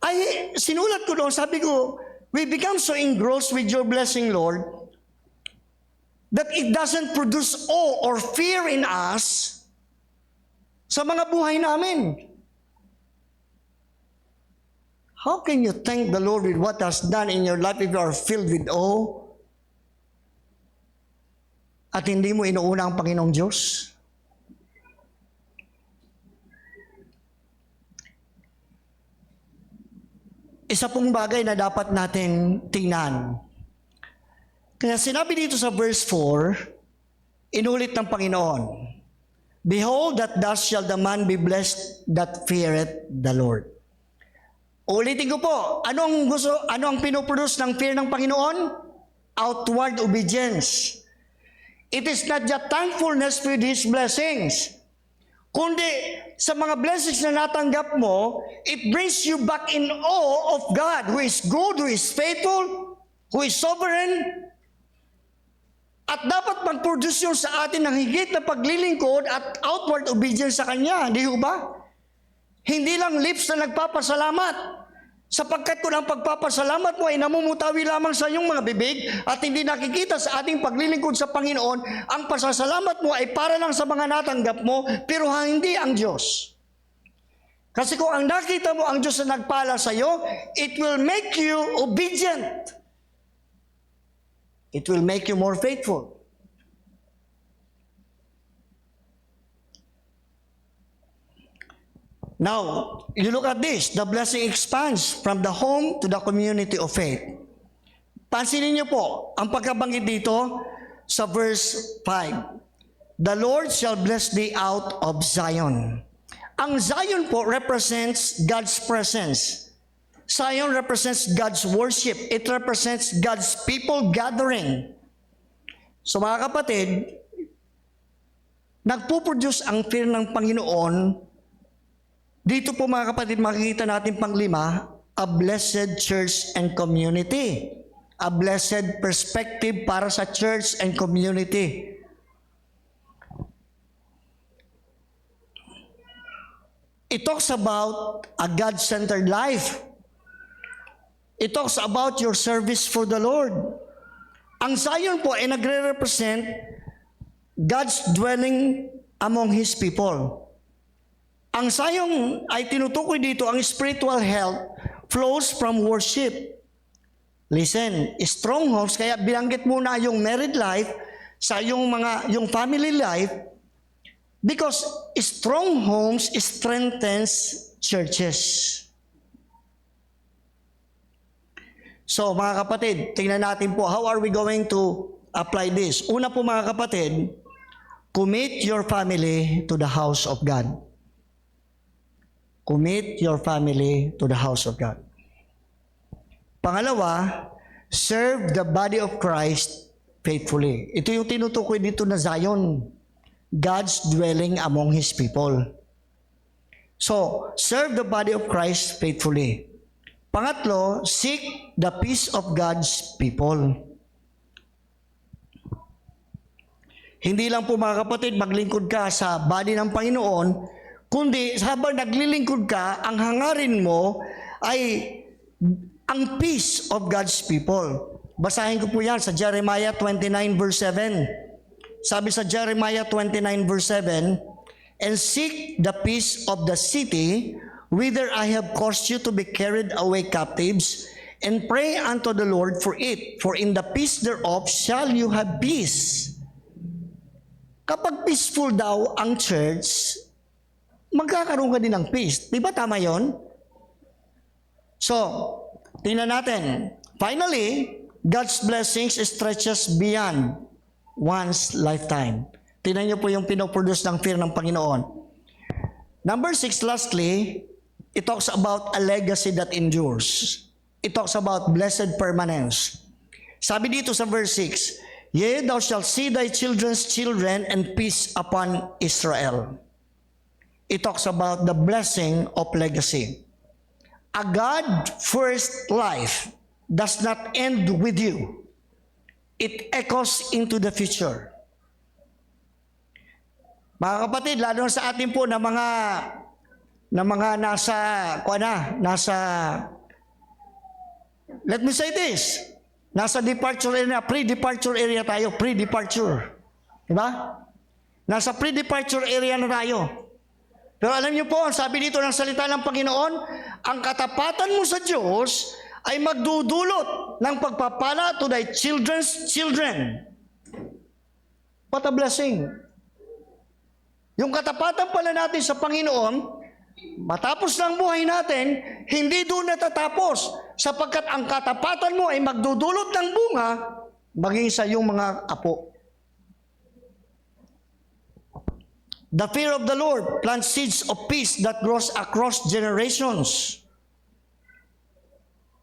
Ay, sinulat ko doon, sabi ko, we become so engrossed with your blessing, Lord, that it doesn't produce awe or fear in us sa mga buhay namin. How can you thank the Lord with what has done in your life if you are filled with awe at hindi mo inuuna ang Panginoong Diyos? Isa pong bagay na dapat natin tingnan. Kaya sinabi dito sa verse 4, inulit ng Panginoon, behold, that thus shall the man be blessed that feareth the Lord. Ulitin ko po, ano ang pinoproduce ng fear ng Panginoon? Outward obedience. It is not just thankfulness for His blessings, kundi sa mga blessings na natanggap mo, it brings you back in awe of God, who is good, who is faithful, who is sovereign. At dapat mag-produce yun sa atin ng higit na paglilingkod at outward obedience sa Kanya. Di ba? Hindi lang lips na nagpapasalamat. Sapagkat kung ang pagpapasalamat mo ay namumutawi lamang sa iyong mga bibig at hindi nakikita sa ating paglilingkod sa Panginoon, ang pasasalamat mo ay para lang sa mga natanggap mo, pero hindi ang Diyos. Kasi kung ang nakita mo ang Diyos na nagpala sa iyo, it will make you obedient. It will make you more faithful. Now, you look at this. The blessing expands from the home to the community of faith. Pansinin niyo po, ang pagkabanggit dito sa verse 5. The Lord shall bless thee out of Zion. Ang Zion po represents God's presence. Zion represents God's worship. It represents God's people gathering. So mga kapatid, nagpuproduce ang fear ng Panginoon. Dito po mga kapatid, makikita natin pang-5, a blessed church and community. A blessed perspective para sa church and community. It talks about a God-centered life. it talks about your service for the Lord. Ang Zion po ay nagre-represent God's dwelling among His people. Ang Zion ay tinutukoy dito, ang spiritual health flows from worship. Listen, strongholds, kaya binanggit muna yung married life sa yung family life, because strong homes strengthens churches. So mga kapatid, tingnan natin po, how are we going to apply this? Una po mga kapatid, commit your family to the house of God. Commit your family to the house of God. Pangalawa, serve the body of Christ faithfully. Ito yung tinutukoy dito na Zion, God's dwelling among His people. So, serve the body of Christ faithfully. Pangatlo, seek the peace of God's people. Hindi lang po mga kapatid, maglingkod ka sa body ng Panginoon, kundi habang naglilingkod ka, ang hangarin mo ay ang peace of God's people. Basahin ko po yan sa Jeremiah 29 verse 7. Sabi sa Jeremiah 29 verse 7, and seek the peace of the city whither I have caused you to be carried away captives, and pray unto the Lord for it, for in the peace thereof shall you have peace. Kapag peaceful daw ang church, magkakaroon ka din ng peace. Di ba tama yon? So, tingnan natin. Finally, God's blessings stretches beyond one's lifetime. Tingnan niyo po yung pinoproduce ng fear ng Panginoon. Number 6, lastly, it talks about a legacy that endures. It talks about blessed permanence. Sabi dito sa verse 6, yea, thou shalt see thy children's children and peace upon Israel. It talks about the blessing of legacy. A God-first life does not end with you. It echoes into the future. Mga kapatid, lalo sa atin po na mga nasa, let me say this, nasa departure area, pre-departure area tayo, pre-departure. Diba? Nasa pre-departure area na tayo. Pero alam niyo po, ang sabi dito ng salita ng Panginoon, ang katapatan mo sa Diyos ay magdudulot ng pagpapala to thy children's children. What a blessing. Yung katapatan pala natin sa Panginoon, matapos ng buhay natin, hindi doon natatapos, sapagkat ang katapatan mo ay magdudulot ng bunga maging sa iyong mga apo. The fear of the Lord plants seeds of peace that grows across generations.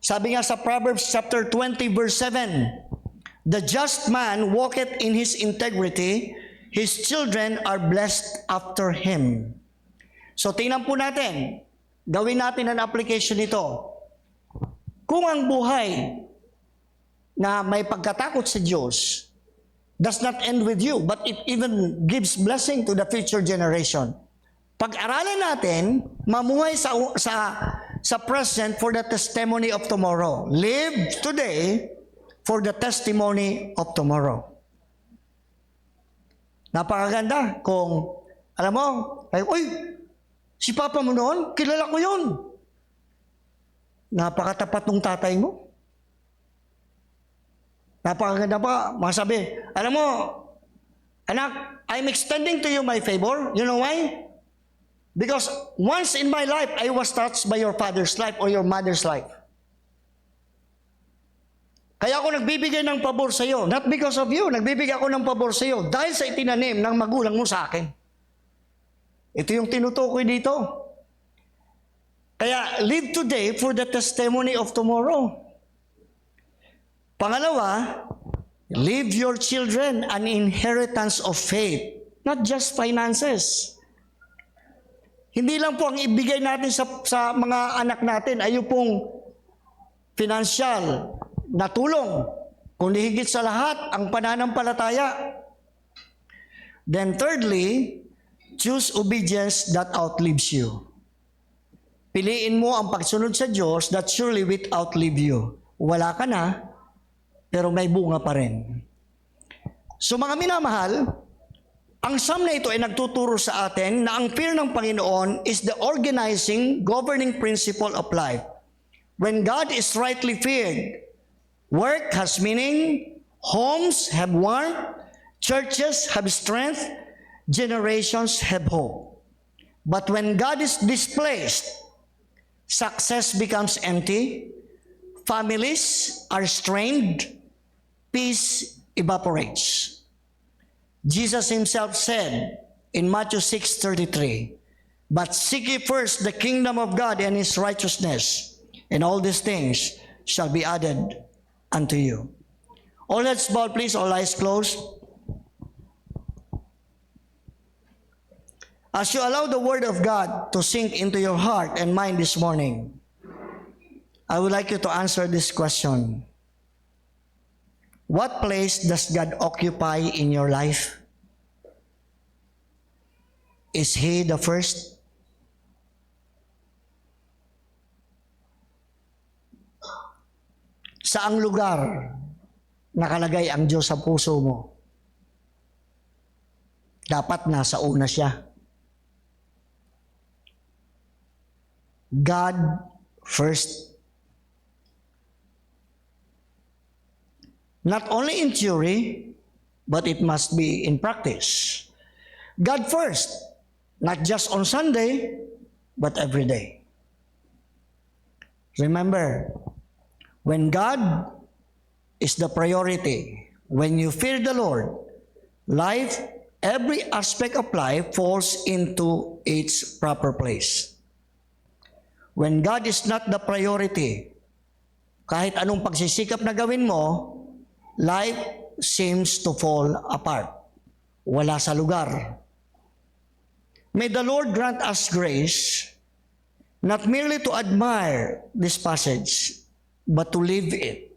Sabi nga sa Proverbs chapter 20 verse 7, the just man walketh in his integrity, his children are blessed after him. So tingnan po natin, gawin natin ang application nito. Kung ang buhay na may pagkatakot sa Diyos does not end with you, but it even gives blessing to the future generation. Pag-aralan natin, mamuhay sa present for the testimony of tomorrow. Live today for the testimony of tomorrow. Napakaganda kung, alam mo, uy, si Papa mo noon, kilala ko yun. Napakatapat ng tatay mo. Napakaganda pa, masabi, alam mo, anak, I'm extending to you my favor. You know why? Because once in my life, I was touched by your father's life or your mother's life. Kaya ako nagbibigay ng pabor sa iyo. Not because of you, nagbibigay ako ng pabor sa iyo dahil sa itinanim ng magulang mo sa akin. Ito yung tinutukoy dito. Kaya live today for the testimony of tomorrow. Pangalawa, leave your children an inheritance of faith, not just finances. Hindi lang po ang ibigay natin sa mga anak natin ay yung pong financial na tulong, kundi higit sa lahat ang pananampalataya. Then thirdly, choose obedience that outlives you. Piliin mo ang pagsunod sa Diyos that surely will outlive you. Wala ka na, pero may bunga pa rin. So mga minamahal, ang psalm na ito ay nagtuturo sa atin na ang fear ng Panginoon is the organizing, governing principle of life. When God is rightly feared, work has meaning, homes have warmth, churches have strength, generations have hope. But when God is displaced, success becomes empty, families are strained, peace evaporates. Jesus himself said in Matthew 6:33, "But seek ye first the kingdom of God and his righteousness, and all these things shall be added unto you." All heads bowed, please, all eyes closed. As you allow the word of God to sink into your heart and mind this morning, I would like you to answer this question. What place does God occupy in your life? Is He the first? Saang lugar nakalagay ang Diyos sa puso mo? Dapat nasa una siya. God first. Not only in theory, but it must be in practice. God first, not just on Sunday, but every day. Remember, when God is the priority, when you fear the Lord, life, every aspect of life falls into its proper place. When God is not the priority, kahit anong pagsisikap na gawin mo, life seems to fall apart. Wala sa lugar. May the Lord grant us grace not merely to admire this passage, but to live it.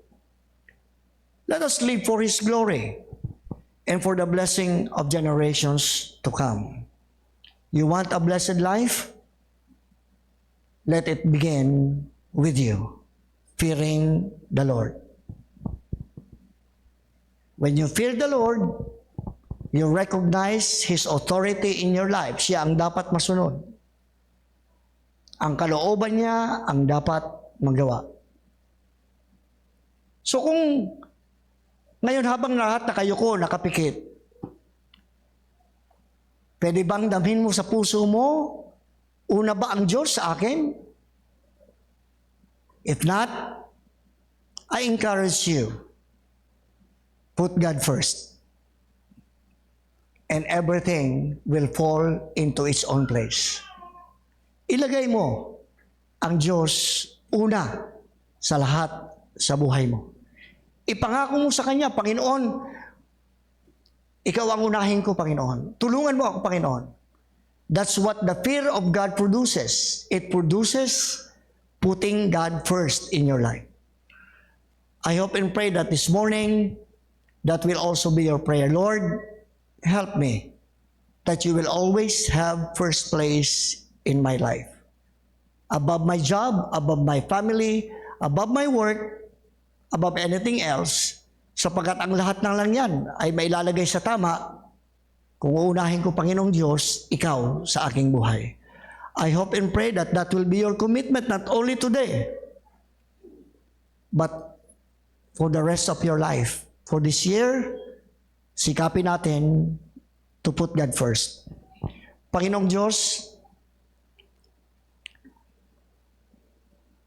Let us live for His glory and for the blessing of generations to come. You want a blessed life? Let it begin with you, fearing the Lord. When you fear the Lord, you recognize His authority in your life. Siya ang dapat masunod. Ang kalooban niya ang dapat magawa. So kung ngayon habang lahat nakayuko, nakapikit, pwede bang damhin mo sa puso mo, una ba ang Diyos sa akin? If not, I encourage you, put God first. And everything will fall into its own place. Ilagay mo ang Diyos una sa lahat sa buhay mo. Ipangako mo sa Kanya, Panginoon, Ikaw ang unahin ko, Panginoon. Tulungan mo ako, Panginoon. That's what the fear of God produces. It produces putting God first in your life. I hope and pray that this morning, that will also be your prayer. Lord, help me that you will always have first place in my life. Above my job, above my family, above my work, above anything else, sapagkat ang lahat ng lang yan ay mailalagay sa tama kung uunahin ko, Panginoong Diyos, ikaw sa aking buhay. I hope and pray that that will be your commitment not only today, but for the rest of your life. For this year, sikapin natin to put God first. Panginoong Diyos,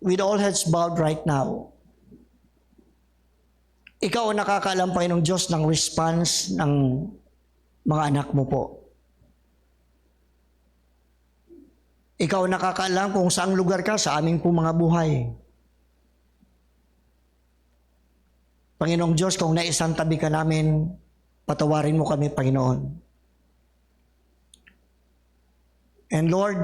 with all heads bowed right now, Ikaw ang nakakaalam, Panginoong Diyos, ng response ng mga anak mo po. Ikaw ang nakakaalam kung saang lugar ka sa aming po mga buhay. Panginoong Diyos, kung naisang tabi ka namin, patawarin mo kami, Panginoon. And Lord,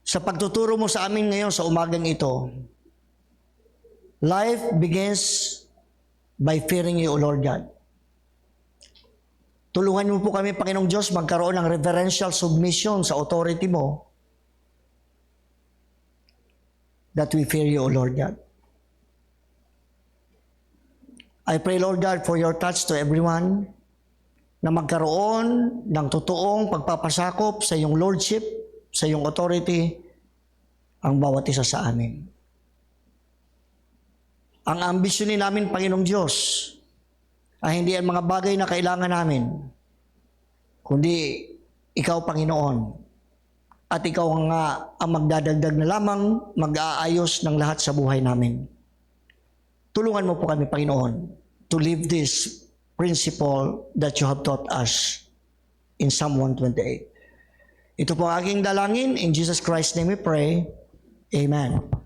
sa pagtuturo mo sa amin ngayon sa umagang ito, life begins by fearing you, O Lord God. Tulungan mo po kami, Panginoong Diyos, magkaroon ng reverential submission sa authority mo that we fear you, O Lord God. I pray, Lord God, for your touch to everyone na magkaroon ng totoong pagpapasakop sa iyong lordship, sa iyong authority, ang bawat isa sa amin. Ang ambisyonin namin, Panginoong Diyos, ay hindi ang mga bagay na kailangan namin, kundi ikaw, Panginoon. At ikaw nga ang magdadagdag na lamang, mag-aayos ng lahat sa buhay namin. Tulungan mo po kami, Panginoon, to live this principle that you have taught us in Psalm 128. Ito po ang aking dalangin. In Jesus Christ's name we pray. Amen.